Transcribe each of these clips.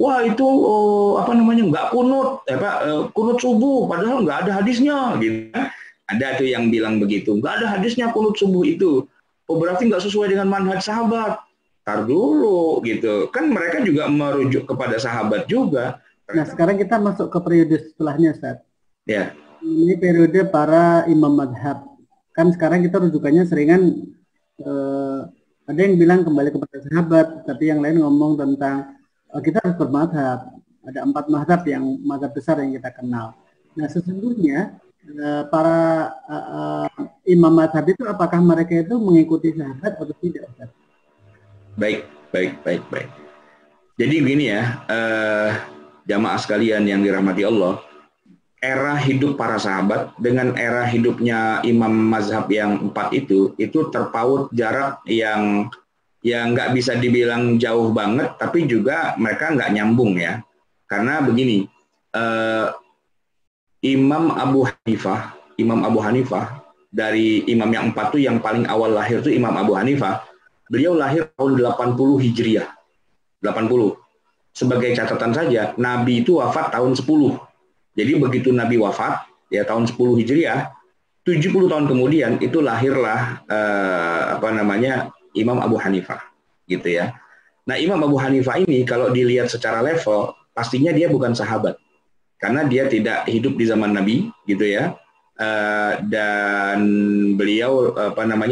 wah itu apa namanya nggak kunut, kunut subuh, padahal nggak ada hadisnya, gitu. Ada tuh yang bilang begitu, nggak ada hadisnya kunut subuh itu. Oh berarti nggak sesuai dengan manhaj sahabat. Tar dulu gitu, kan mereka juga merujuk kepada sahabat juga. Nah, sekarang kita masuk ke periode setelahnya, Ustaz. Ya, Ini periode para imam madhab. Kan sekarang kita rujukannya seringan ada yang bilang kembali kepada sahabat, tapi yang lain ngomong tentang kita harus bermadhab. Ada 4 madhab yang madhab besar yang kita kenal. Nah, sesungguhnya para imam madhab itu apakah mereka itu mengikuti sahabat atau tidak, Ustaz? baik. Jadi begini ya, jamaah sekalian yang dirahmati Allah, era hidup para sahabat dengan era hidupnya imam mazhab yang 4 itu terpaut jarak yang nggak bisa dibilang jauh banget, tapi juga mereka nggak nyambung ya. Karena begini, Imam Abu Hanifah dari imam yang 4 tuh yang paling awal lahir tuh Imam Abu Hanifah. Beliau lahir tahun 80 Hijriah. 80. Sebagai catatan saja, Nabi itu wafat tahun 10. Jadi begitu Nabi wafat, ya tahun 10 Hijriah, 70 tahun kemudian itu lahirlah Imam Abu Hanifah, gitu ya. Nah, Imam Abu Hanifah ini kalau dilihat secara level, pastinya dia bukan sahabat. Karena dia tidak hidup di zaman Nabi, gitu ya. Dan beliau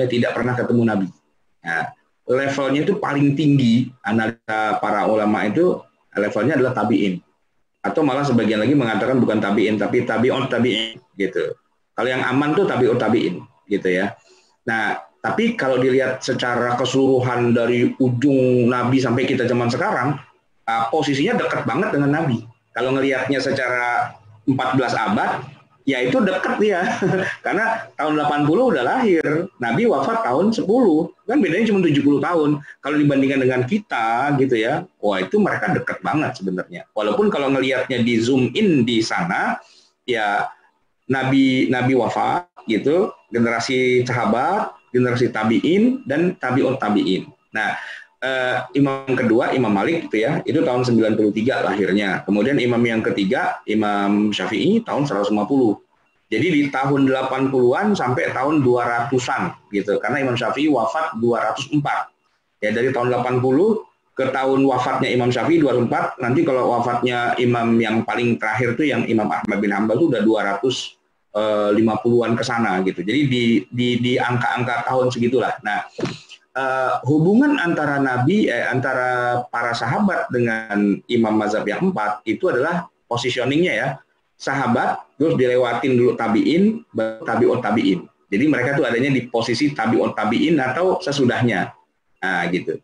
tidak pernah ketemu Nabi. Nah, levelnya itu paling tinggi analisa para ulama itu levelnya adalah tabi'in, atau malah sebagian lagi mengatakan bukan tabi'in tapi tabi'un tabi'in gitu. Kalau yang aman tuh tabi'ut tabi'in gitu ya. Nah, tapi kalau dilihat secara keseluruhan dari ujung Nabi sampai kita zaman sekarang, posisinya dekat banget dengan Nabi. Kalau ngelihatnya secara 14 abad, ya itu dekat ya. Karena tahun 80 udah lahir, Nabi wafat tahun 10. Kan bedanya cuma 70 tahun. Kalau dibandingkan dengan kita gitu ya, wah itu mereka dekat banget sebenarnya. Walaupun kalau ngelihatnya di zoom in di sana, ya Nabi wafat gitu, generasi sahabat, generasi tabi'in, dan tabi'ut tabi'in. Nah, imam kedua, Imam Malik gitu ya, itu tahun 93 lahirnya. Kemudian imam yang ketiga, Imam Syafi'i tahun 150. Jadi di tahun 80-an sampai tahun 200-an gitu. Karena Imam Syafi'i wafat 204. Ya dari tahun 80 ke tahun wafatnya Imam Syafi'i 204, nanti kalau wafatnya imam yang paling terakhir tuh yang Imam Ahmad bin Hanbal tuh udah 250-an ke sana gitu. Jadi di angka-angka tahun segitulah. Nah, hubungan antara antara para sahabat dengan imam mazhab yang 4 itu adalah positioningnya ya, sahabat terus dilewatin dulu tabiin, baru tabi'ut tabiin. Jadi mereka tuh adanya di posisi tabi'ut tabiin atau sesudahnya. Nah gitu.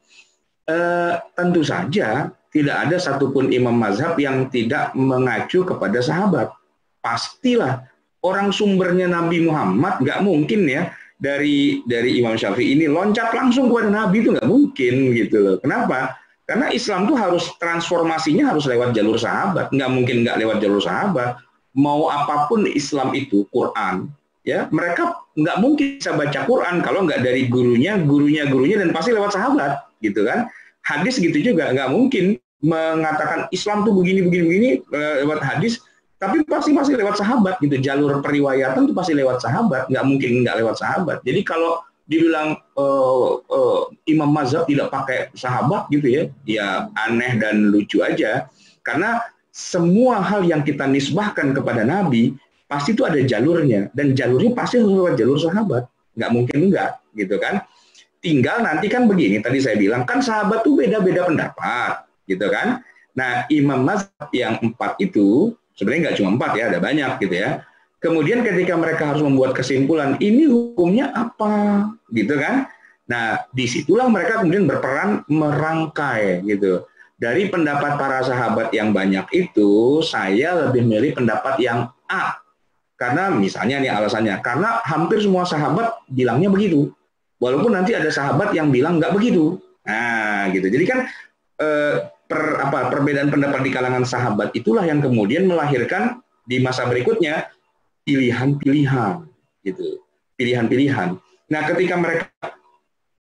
Tentu saja tidak ada satupun imam mazhab yang tidak mengacu kepada sahabat. Pastilah orang sumbernya Nabi Muhammad, nggak mungkin ya dari Imam Syafi'i ini loncat langsung kepada Nabi, itu nggak mungkin gitu loh. Kenapa? Karena Islam tuh harus transformasinya harus lewat jalur sahabat, nggak mungkin nggak lewat jalur sahabat. Mau apapun Islam itu Quran, ya mereka nggak mungkin bisa baca Quran kalau nggak dari gurunya, dan pasti lewat sahabat, gitu kan? Hadis gitu juga nggak mungkin mengatakan Islam tuh begini lewat hadis. Tapi pasti lewat sahabat gitu, jalur periwayatan itu pasti lewat sahabat, nggak mungkin nggak lewat sahabat. Jadi kalau dibilang imam mazhab tidak pakai sahabat gitu ya, ya aneh dan lucu aja. Karena semua hal yang kita nisbahkan kepada Nabi pasti itu ada jalurnya, dan jalurnya pasti lewat jalur sahabat, nggak mungkin enggak gitu kan. Tinggal nanti kan begini, tadi saya bilang kan sahabat tuh beda-beda pendapat gitu kan. Nah imam mazhab yang 4 itu sebenarnya nggak cuma 4 ya, ada banyak gitu ya. Kemudian ketika mereka harus membuat kesimpulan, ini hukumnya apa, gitu kan? Nah, disitulah mereka kemudian berperan merangkai gitu. Dari pendapat para sahabat yang banyak itu, saya lebih milih pendapat yang A. Karena misalnya nih alasannya, karena hampir semua sahabat bilangnya begitu. Walaupun nanti ada sahabat yang bilang nggak begitu. Nah, gitu. Jadi kan perbedaan pendapat di kalangan sahabat itulah yang kemudian melahirkan di masa berikutnya pilihan-pilihan gitu. Pilihan-pilihan. Nah, ketika mereka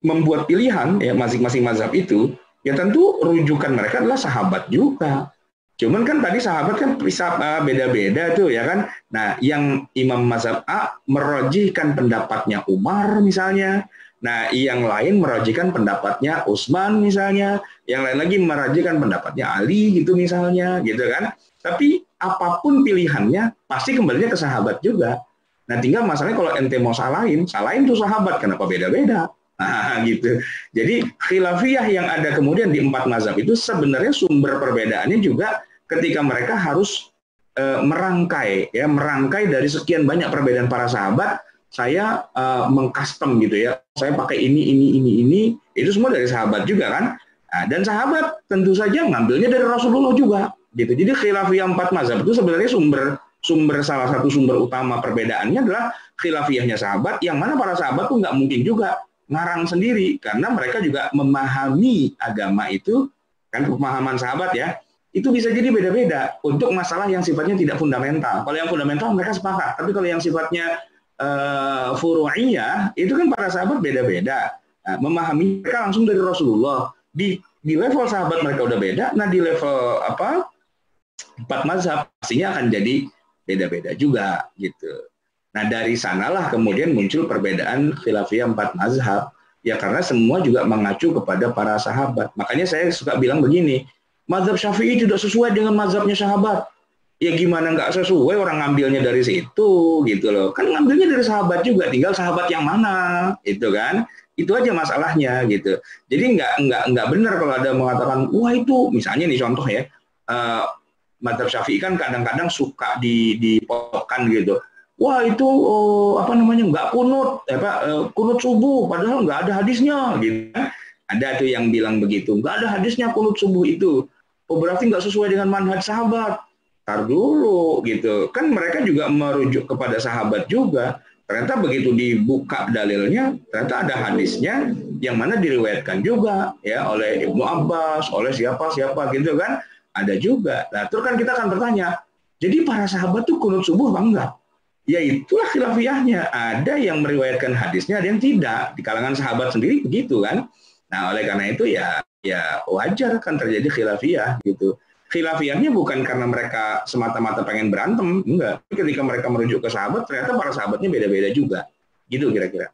membuat pilihan ya masing-masing mazhab itu ya tentu rujukan mereka adalah sahabat juga. Cuman kan tadi sahabat kan bisa beda-beda tuh ya kan. Nah, yang Imam Mazhab A merojihkan pendapatnya Umar misalnya. Nah, yang lain merojihkan pendapatnya Utsman misalnya. Yang lain lagi merojihkan pendapatnya Ali gitu misalnya, gitu kan. Tapi apapun pilihannya pasti kembalinya ke sahabat juga. Nah, tinggal masalahnya kalau ente mau salahin tuh sahabat, kenapa beda-beda? Nah, gitu. Jadi khilafiyah yang ada kemudian di 4 mazhab itu sebenarnya sumber perbedaannya juga ketika mereka harus merangkai dari sekian banyak perbedaan para sahabat, saya mengcustom gitu ya. Saya pakai ini, itu semua dari sahabat juga kan. Nah, dan sahabat tentu saja ngambilnya dari Rasulullah juga gitu. Jadi khilafiyah 4 mazhab itu sebenarnya salah satu sumber utama perbedaannya adalah khilafiyahnya sahabat, yang mana para sahabat tuh nggak mungkin juga ngarang sendiri, karena mereka juga memahami agama itu, kan pemahaman sahabat ya, itu bisa jadi beda-beda untuk masalah yang sifatnya tidak fundamental. Kalau yang fundamental mereka sepakat, tapi kalau yang sifatnya furu'iyah, itu kan para sahabat beda-beda. Nah, memahami mereka langsung dari Rasulullah. Di level sahabat mereka udah beda, nah di level 4 mazhab pastinya akan jadi beda-beda juga gitu. Nah, dari sanalah kemudian muncul perbedaan khilafiyah 4 mazhab. Ya karena semua juga mengacu kepada para sahabat. Makanya saya suka bilang begini, mazhab Syafi'i tidak sesuai dengan mazhabnya sahabat. Ya gimana nggak sesuai, orang ngambilnya dari situ gitu loh. Kan ngambilnya dari sahabat juga, tinggal sahabat yang mana, itu kan. Itu aja masalahnya gitu. Jadi nggak benar kalau ada mengatakan, wah itu misalnya nih contoh ya, mazhab Syafi'i kan kadang-kadang suka dipotokkan gitu. Wah itu nggak kunut kunut subuh padahal nggak ada hadisnya gitu. Ada tuh yang bilang begitu, nggak ada hadisnya kunut subuh itu. Oh berarti nggak sesuai dengan manhaj sahabat. Tar dulu gitu. Kan mereka juga merujuk kepada sahabat juga. Ternyata begitu dibuka dalilnya, ternyata ada hadisnya yang mana diriwayatkan juga ya oleh Ibnu Abbas, oleh siapa gitu kan. Ada juga. Nah, terus kan kita akan bertanya, jadi para sahabat tuh kunut subuh apa enggak? Ya itulah khilafiyahnya. Ada yang meriwayatkan hadisnya, ada yang tidak. Di kalangan sahabat sendiri begitu kan. Nah, oleh karena itu ya wajar kan terjadi khilafiyah gitu. Khilafiyahnya bukan karena mereka semata-mata pengen berantem, enggak. Ketika mereka merujuk ke sahabat, ternyata para sahabatnya beda-beda juga. Gitu kira-kira.